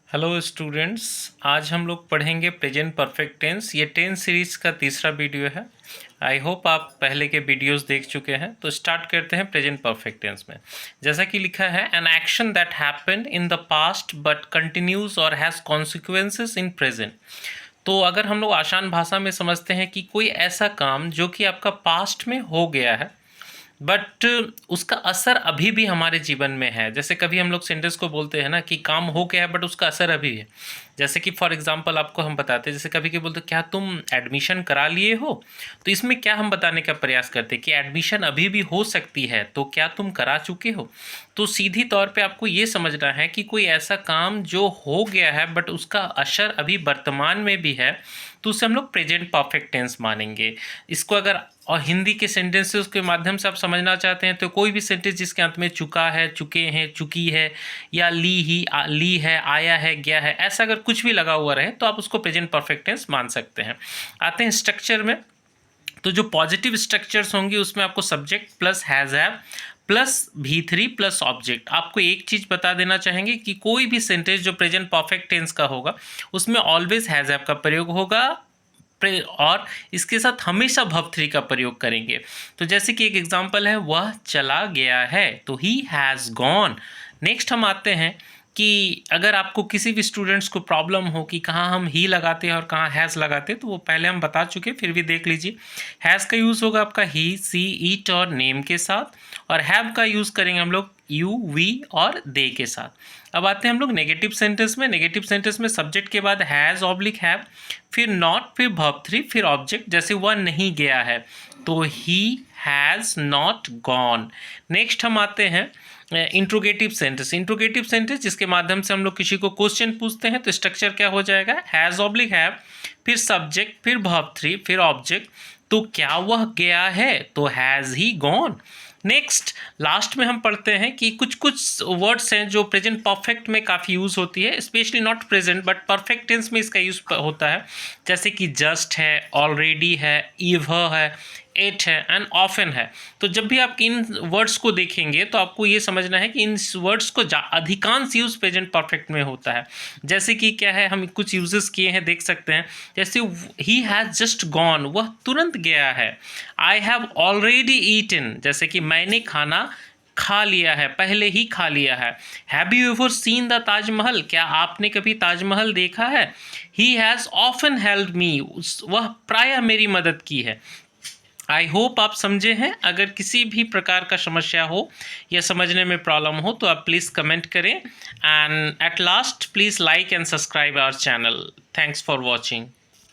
Hello students, आज हम लोग पढ़ेंगे प्रेजेंट परफेक्ट टेंस। ये टेंस सीरीज़ का तीसरा वीडियो है। आई होप आप पहले के वीडियोस देख चुके हैं। तो स्टार्ट करते हैं प्रेजेंट परफेक्ट टेंस में। जैसा कि लिखा है, an action that happened in the past but continues और हैज़ कॉन्सिक्वेंसेस इन प्रेजेंट। तो अगर हम लोग आसान भाषा में समझते हैं कि कोई ऐसा काम जो कि आपका पास्ट में हो गया है बट उसका असर अभी भी हमारे जीवन में है। जैसे कभी हम लोग सेंटेंस को बोलते हैं ना कि काम हो गया है बट उसका असर अभी है। जैसे कि फॉर एग्जांपल आपको हम बताते हैं, जैसे कभी कभी बोलते क्या तुम एडमिशन करा लिए हो। तो इसमें क्या हम बताने का प्रयास करते हैं कि एडमिशन अभी भी हो सकती है, तो क्या तुम करा चुके हो। तो सीधी तौर पे आपको ये समझना है कि कोई ऐसा काम जो हो गया है बट उसका असर अभी वर्तमान में भी है, तो उसे हम लोग प्रेजेंट परफेक्ट टेंस मानेंगे। इसको अगर और हिंदी के सेंटेंसेस के माध्यम से आप समझना चाहते हैं तो कोई भी सेंटेंस जिसके अंत में चुका है, चुके हैं, चुकी है या ली है, आया है, गया है, ऐसा अगर कुछ भी लगा हुआ रहे तो आप उसको प्रेजेंट परफेक्ट टेंस मान सकते हैं। आते हैं स्ट्रक्चर में। तो जो पॉजिटिव स्ट्रक्चर्स होंगे उसमें आपको subject plus has have plus V3 plus object. आपको एक चीज़ बता देना चाहेंगे कि कोई भी सेंटेंस जो प्रेजेंट परफेक्ट टेंस का होगा उसमें ऑलवेज हैज़ हैव का प्रयोग होगा और इसके साथ हमेशा वर्ब 3 का प्रयोग करेंगे। तो जैसे कि एक एग्जांपल है, वह चला गया है, तो ही हैज़ गॉन। नेक्स्ट हम आते हैं कि अगर आपको किसी भी स्टूडेंट्स को प्रॉब्लम हो कि कहाँ हम ही लगाते हैं और कहाँ हैज़ लगाते हैं, तो वो पहले हम बता चुके, फिर भी देख लीजिए। हैज़ का यूज़ होगा आपका ही, सी, इट और नेम के साथ, और हैव का यूज़ करेंगे हम लोग यू, वी और दे के साथ। अब आते हैं हम लोग नेगेटिव सेंटेंस में। नेगेटिव सेंटेंस में सब्जेक्ट के बाद हैज़ ऑब्लिक हैव, फिर नॉट, फिर वर्ब 3, फिर ऑब्जेक्ट। जैसे वह नहीं गया है तो he has not gone. Next हम आते हैं इंट्रोगेटिव सेंटेंस। इंट्रोगेटिव सेंटेंस जिसके माध्यम से हम लोग किसी को क्वेश्चन पूछते हैं, तो स्ट्रक्चर क्या हो जाएगा, हैज़ ऑब्लिक हैव, फिर सब्जेक्ट, फिर वर्ब 3, फिर ऑब्जेक्ट। तो क्या वह गया है, तो has he gone. Next last में हम पढ़ते हैं कि कुछ कुछ वर्ड्स हैं जो प्रेजेंट परफेक्ट में काफ़ी यूज़ होती है, specially not present but perfect tense में इसका यूज़ होता है। जैसे कि जस्ट है, ऑलरेडी है, इव है, एट है एंड ऑफन है। तो जब भी आप इन वर्ड्स को देखेंगे तो आपको ये समझना है कि इन वर्ड्स को अधिकांश यूज़ प्रेजेंट परफेक्ट में होता है। जैसे कि क्या है, हम कुछ यूजेस किए हैं, देख सकते हैं। जैसे ही हैज़ जस्ट गॉन, वह तुरंत गया है। आई हैव ऑलरेडी ईटन, जैसे कि मैंने खाना खा लिया है, पहले ही खा लिया है। Have you ever seen the Taj Mahal, क्या आपने कभी ताजमहल देखा है। He has often help me, वह प्रायः मेरी मदद की है। आई होप आप समझे हैं। अगर किसी भी प्रकार का समस्या हो या समझने में प्रॉब्लम हो तो आप प्लीज़ कमेंट करें, and at last please like and subscribe our channel. Thanks for watching.